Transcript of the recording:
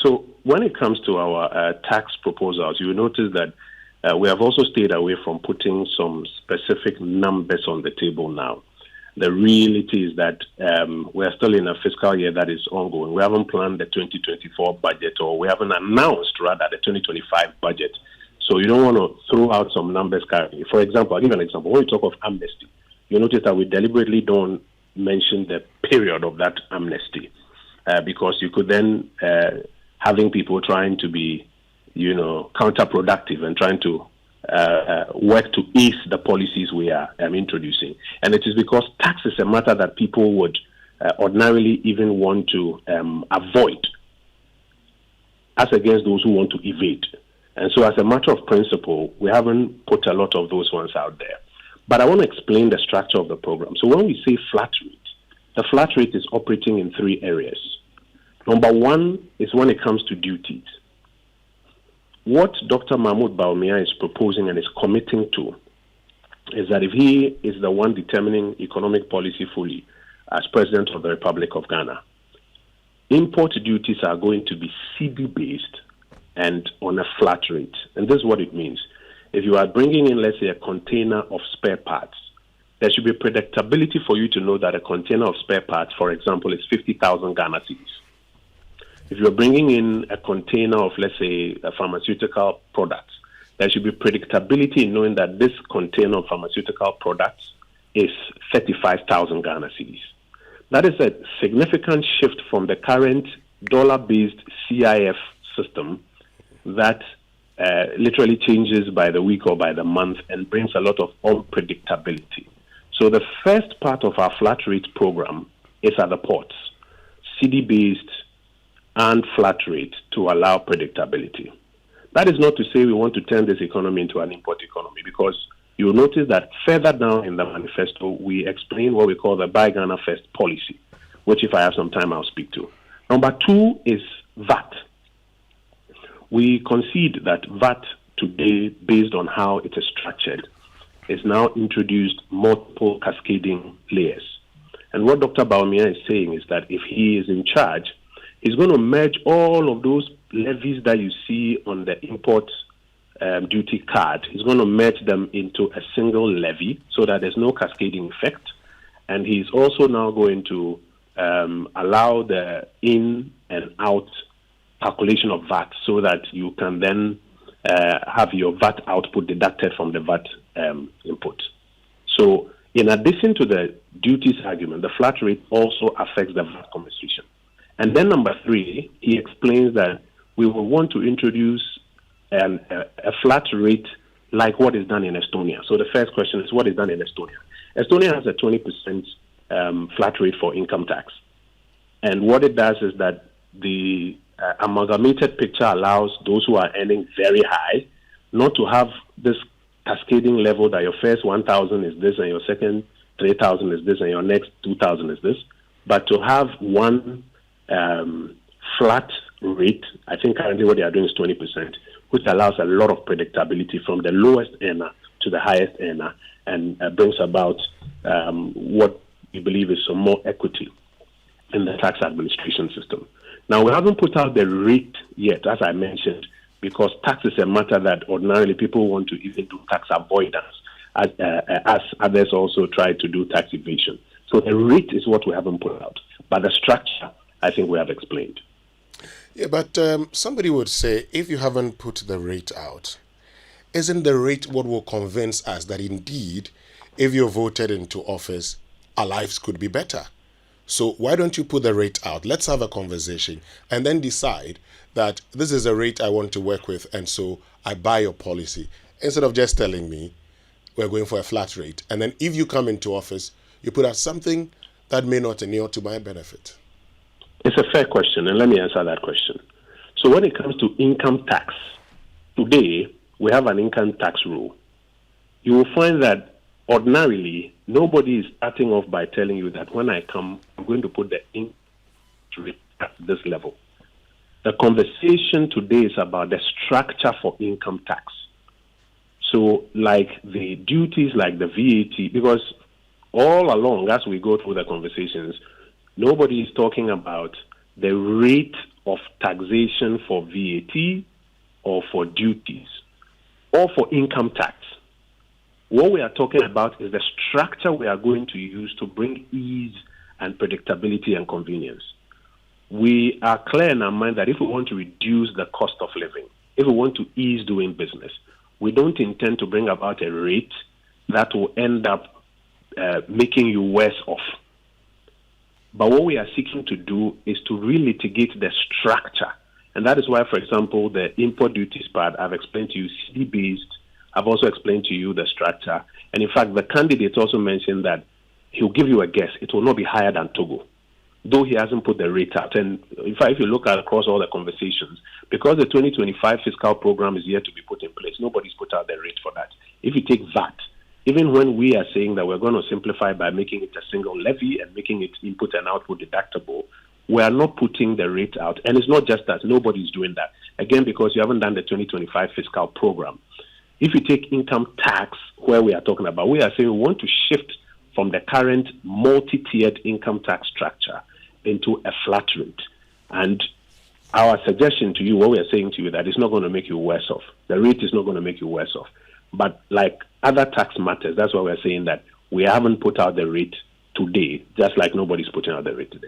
So when it comes to our tax proposals, you will notice that we have also stayed away from putting some specific numbers on the table now. The reality is that we are still in a fiscal year that is ongoing. We haven't planned the 2024 budget, or we haven't announced, rather, the 2025 budget. So you don't want to throw out some numbers currently. For example, I'll give you an example. When we talk of amnesty, you notice that we deliberately don't mention the period of that amnesty because you could then having people trying to be, counterproductive and trying to work to ease the policies we are introducing. And it is because tax is a matter that people would ordinarily even want to avoid, as against those who want to evade. And so as a matter of principle, we haven't put a lot of those ones out there. But I want to explain the structure of the program. So when we say flat rate, the flat rate is operating in three areas. Number one is when it comes to duties. What Dr. Mahmoud Bawumia is proposing and is committing to is that if he is the one determining economic policy fully as President of the Republic of Ghana, import duties are going to be cedi-based and on a flat rate. And this is what it means. If you are bringing in, let's say, a container of spare parts, there should be predictability for you to know that a container of spare parts, for example, is 50,000 Ghana cedis. If you're bringing in a container of, let's say, a pharmaceutical products, there should be predictability in knowing that this container of pharmaceutical products is 35,000 Ghana cedis. That is a significant shift from the current dollar-based CIF system that literally changes by the week or by the month and brings a lot of unpredictability. So the first part of our flat rate program is at the ports, cedi-based and flat rate to allow predictability. That is not to say we want to turn this economy into an import economy, because you'll notice that further down in the manifesto, we explain what we call the Buy Ghana First policy, which if I have some time, I'll speak to. Number two is VAT. We concede that VAT today, based on how it is structured, is now introduced multiple cascading layers. And what Dr. Bawumia is saying is that if he is in charge, he's going to merge all of those levies that you see on the import duty card. He's going to merge them into a single levy so that there's no cascading effect. And he's also now going to allow the in and out calculation of VAT so that you can then have your VAT output deducted from the VAT input. So in addition to the duties argument, the flat rate also affects the VAT compensation. And then number three, he explains that we will want to introduce a flat rate like what is done in Estonia. So the first question is, what is done in Estonia? Estonia has a 20% flat rate for income tax. And what it does is that the amalgamated picture allows those who are earning very high not to have this cascading level that your first 1,000 is this and your second 3,000 is this and your next 2,000 is this, but to have one flat rate. I think currently what they are doing is 20%, which allows a lot of predictability from the lowest earner to the highest earner, and brings about what we believe is some more equity in the tax administration system. Now, we haven't put out the rate yet, as I mentioned, because tax is a matter that ordinarily people want to even do tax avoidance, as others also try to do tax evasion. So the rate is what we haven't put out. But the structure, I think we have explained. Yeah, but somebody would say, if you haven't put the rate out, isn't the rate what will convince us that indeed, if you're voted into office, our lives could be better? So why don't you put the rate out? Let's have a conversation and then decide that this is a rate I want to work with, and so I buy your policy. Instead of just telling me we're going for a flat rate. And then if you come into office, you put out something that may not inure to my benefit. It's a fair question, and let me answer that question. So when it comes to income tax, today we have an income tax rule. You will find that ordinarily, nobody is starting off by telling you that when I come, I'm going to put the income rate at this level. The conversation today is about the structure for income tax. So like the duties, like the VAT, because all along as we go through the conversations, nobody is talking about the rate of taxation for VAT or for duties or for income tax. What we are talking about is the structure we are going to use to bring ease and predictability and convenience. We are clear in our mind that if we want to reduce the cost of living, if we want to ease doing business, we don't intend to bring about a rate that will end up making you worse off. But what we are seeking to do is to relitigate the structure. And that is why, for example, the import duties part, I've explained to you, cedi-based. I've also explained to you the structure. And in fact, the candidate also mentioned that he'll give you a guess. It will not be higher than Togo, though he hasn't put the rate out. And in fact, if you look at across all the conversations, because the 2025 fiscal program is yet to be put in place, nobody's put out the rate for that. If you take VAT, even when we are saying that we're going to simplify by making it a single levy and making it input and output deductible, we are not putting the rate out. And it's not just that. Nobody's doing that. Again, because you haven't done the 2025 fiscal program. If you take income tax, where we are talking about, we are saying we want to shift from the current multi-tiered income tax structure into a flat rate. And our suggestion to you, what we are saying to you, that it's not going to make you worse off. The rate is not going to make you worse off. But like other tax matters, that's why we're saying that we haven't put out the rate today, just like nobody's putting out the rate today.